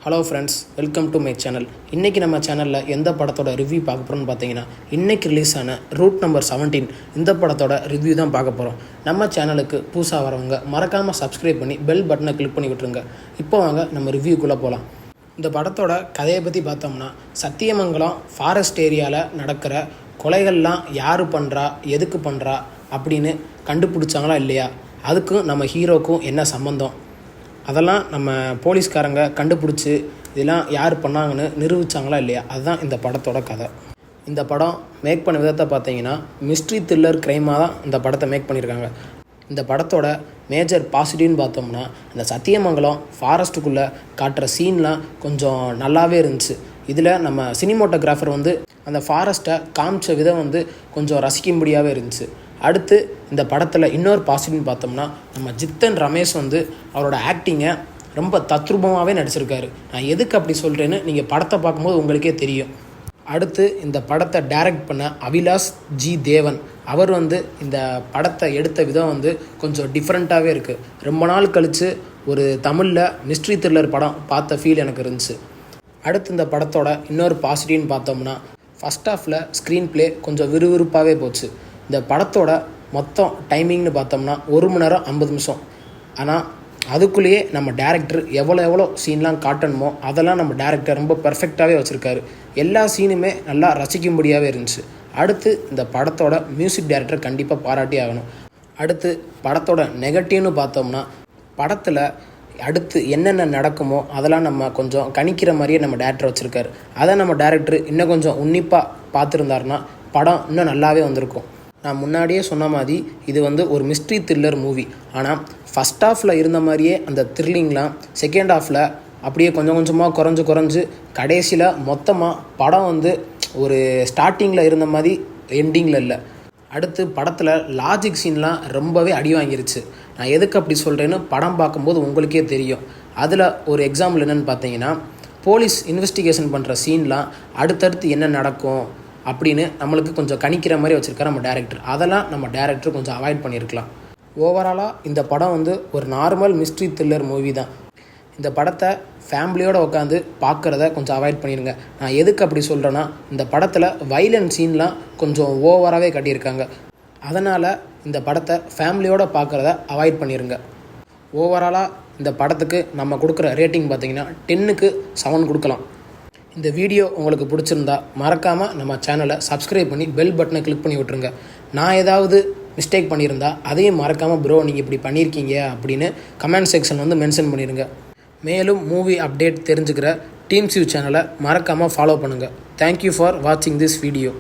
Hello friends, welcome to my channel. இன்றைக்கி நம்ம சேனலில் எந்த படத்தோட ரிவ்யூ பார்க்க போகிறோம்னு பார்த்தீங்கன்னா, இன்றைக்கி ரிலீஸ் ஆன ரூட் நம்பர் 17 இந்த படத்தோட ரிவ்யூ தான் பார்க்க போகிறோம். நம்ம சேனலுக்கு புதுசாக வரவங்க மறக்காமல் சப்ஸ்கிரைப் பண்ணி பெல் பட்டனை கிளிக் பண்ணி விட்டுருங்க. இப்போ வாங்க நம்ம ரிவ்யூக்குள்ளே போகலாம். இந்த படத்தோட கதையை பற்றி பார்த்தோம்னா, சத்தியமங்கலம் ஃபாரஸ்ட் ஏரியாவில் நடக்கிற கொலைகள்லாம் யார் பண்ணுறா, எதுக்கு பண்ணுறா அப்படின்னு கண்டுபிடிச்சாங்களா இல்லையா, அதுக்கும் நம்ம ஹீரோக்கும் என்ன சம்மந்தம், அதெல்லாம் நம்ம போலீஸ்காரங்க கண்டுபிடிச்சி இதெல்லாம் யார் பண்ணாங்கன்னு நிரூபித்தாங்களா இல்லையா, அதுதான் இந்த படத்தோட கதை. இந்த படம் மேக் பண்ண விதத்தை பார்த்தீங்கன்னா, மிஸ்ட்ரி த்ரில்லர் க்ரைமாக தான் இந்த படத்தை மேக் பண்ணியிருக்காங்க. இந்த படத்தோட மேஜர் பாசிட்டிவ்னு பார்த்தோம்னா, இந்த சத்தியமங்கலம் ஃபாரஸ்ட்டுக்குள்ளே காட்டுற சீன்லாம் கொஞ்சம் நல்லாவே இருந்துச்சு. இதில் நம்ம சினிமோட்டோகிராஃபர் அந்த ஃபாரஸ்ட்டை காமிச்ச விதம் கொஞ்சம் ரசிக்கும்படியாகவே இருந்துச்சு. அடுத்து இந்த படத்தில் இன்னொரு பாசிட்டிவ்னு பார்த்தோம்னா, நம்ம ஜித்தன் ரமேஷ் அவரோட ஆக்டிங்கை ரொம்ப தத்ரூபமாகவே நடிச்சிருக்காரு. நான் எதுக்கு அப்படி சொல்கிறேன்னு நீங்கள் படத்தை பார்க்கும்போது உங்களுக்கே தெரியும். அடுத்து இந்த படத்தை டைரக்ட் பண்ண அவிலாஷ் ஜி தேவன் அவர் இந்த படத்தை எடுத்த விதம் கொஞ்சம் டிஃப்ரெண்ட்டாகவே இருக்குது. ரொம்ப நாள் கழித்து ஒரு தமிழில் மிஸ்ட்ரி த்ரில்லர் படம் பார்த்த ஃபீல் எனக்கு இருந்துச்சு. அடுத்து இந்த படத்தோட இன்னொரு பாசிட்டிவ்னு பார்த்தோம்னா, ஃபஸ்ட் ஹாஃபில் ஸ்க்ரீன் ப்ளே கொஞ்சம் விறுவிறுப்பாகவே போச்சு. இந்த படத்தோட மொத்தம் டைமிங்னு பார்த்தோம்னா 1 மணி நேரம் 50 நிமிஷம். ஆனால் அதுக்குள்ளேயே நம்ம டேரக்டர் எவ்வளோ சீன்லாம் காட்டணுமோ அதெல்லாம் நம்ம டேரக்டர் ரொம்ப பர்ஃபெக்டாகவே வச்சுருக்காரு. எல்லா சீனுமே நல்லா ரசிக்கும்படியாகவே இருந்துச்சு. அடுத்து இந்த படத்தோட மியூசிக் டைரக்டர் கண்டிப்பாக பாராட்டி ஆகணும். அடுத்து படத்தோட நெகட்டிவ்னு பார்த்தோம்னா, படத்தில் அடுத்து என்னென்ன நடக்குமோ அதெல்லாம் நம்ம கொஞ்சம் கணிக்கிற மாதிரியே நம்ம டேரக்டர் வச்சுருக்காரு. அதை நம்ம டேரக்டர் இன்னும் கொஞ்சம் உன்னிப்பாக பார்த்துருந்தாருன்னா படம் இன்னும் நல்லாவே வந்திருக்கும். நான் முன்னாடியே சொன்ன மாதிரி இது ஒரு மிஸ்ட்ரி த்ரில்லர் மூவி. ஆனால் ஃபஸ்ட் ஹாஃபில் இருந்த மாதிரியே அந்த த்ரில்லிங்லாம் செகண்ட் ஹாஃபில் அப்படியே கொஞ்சம் கொஞ்சமாக குறைஞ்சு கடைசியில் மொத்தமாக படம் ஒரு ஸ்டார்டிங்கில் இருந்த மாதிரி எண்டிங்கில் இல்லை. அடுத்து படத்தில் லாஜிக் சீன்லாம் ரொம்பவே அடி வாங்கிருச்சு. நான் எதுக்கு அப்படி சொல்கிறேன்னு படம் பார்க்கும்போது உங்களுக்கே தெரியும். அதில் ஒரு எக்ஸாம்பிள் என்னென்னு பார்த்தீங்கன்னா, போலீஸ் இன்வெஸ்டிகேஷன் பண்ணுற சீன்லாம் அடுத்தடுத்து என்ன நடக்கும் அப்படின்னு நம்மளுக்கு கொஞ்சம் கணிக்கிற மாதிரி வச்சுருக்காரு நம்ம டேரக்டர். அதெல்லாம் நம்ம டேரக்டர் கொஞ்சம் அவாய்ட் பண்ணியிருக்கலாம். ஓவராலாக இந்த படம் ஒரு நார்மல் மிஸ்ட்ரி த்ரில்லர் மூவி தான். இந்த படத்தை ஃபேமிலியோடு உட்காந்து பார்க்குறத கொஞ்சம் அவாய்ட் பண்ணிடுங்க. நான் எதுக்கு அப்படி சொல்கிறேன்னா, இந்த படத்தில் வைலன்ட் சீன்லாம் கொஞ்சம் ஓவராகவே கட்டியிருக்காங்க. அதனால் இந்த படத்தை ஃபேமிலியோடு பார்க்குறத அவாய்ட் பண்ணிடுங்க. ஓவராலாக இந்த படத்துக்கு நம்ம கொடுக்குற ரேட்டிங் பார்த்திங்கன்னா 10க்கு 7 கொடுக்கலாம். இந்த வீடியோ உங்களுக்கு பிடிச்சிருந்தா மறக்காமல் நம்ம சேனலை சப்ஸ்கிரைப் பண்ணி பெல் பட்டனை கிளிக் பண்ணி விட்ருங்க. நான் ஏதாவது மிஸ்டேக் பண்ணியிருந்தா அதையும் மறக்காமல் ப்ரோ நீங்கள் இப்படி பண்ணியிருக்கீங்க அப்படின்னு கமெண்ட் செக்ஷன் மென்ஷன் பண்ணிடுங்க. மேலும் மூவி அப்டேட் தெரிஞ்சுக்கிற டீம்ஸ் யூ சேனலை மறக்காமல் ஃபாலோ பண்ணுங்கள். தேங்க்யூ ஃபார் வாட்சிங் திஸ் வீடியோ.